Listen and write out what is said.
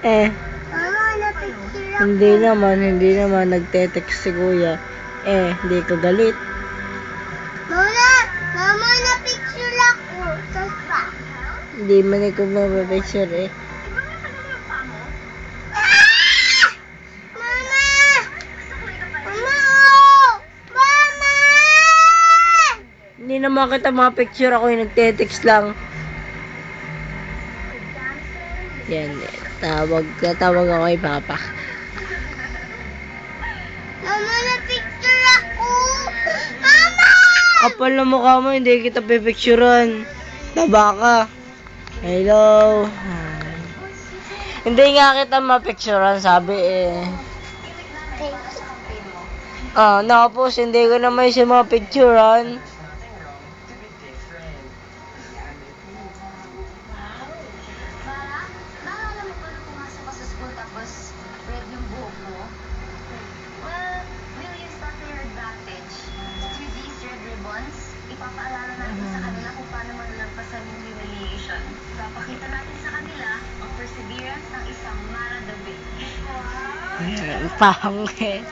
Eh, Mama, na-picture ako. hindi naman nagte-text si kuya. Eh, hindi ka galit. Mama, na-picture ako. Tapos pa. Hindi man ikaw mapapicture eh. Mama! Mama, oh! Mama! Hindi naman kita mapicture, ako yung nagte-text lang. Yan, tawag ako kay Papa. Mama, na-picture ako. Mama! Kapal na mukha mo, hindi kita pipicturean. Taba ka. Hello. Hindi nga kita mapicturean, sabi eh. Tapos hindi ko naman siya mapicturean. Naalala mo ba nung pumasok ka sa school tapos red yung buhok mo? Well, we'll use that to your advantage. Through these red ribbons, ipapaalala natin sa kanila kung paano malalampasan yung humiliation. Papakita natin sa kanila ang perseverance ng isang Mara David. Pangit.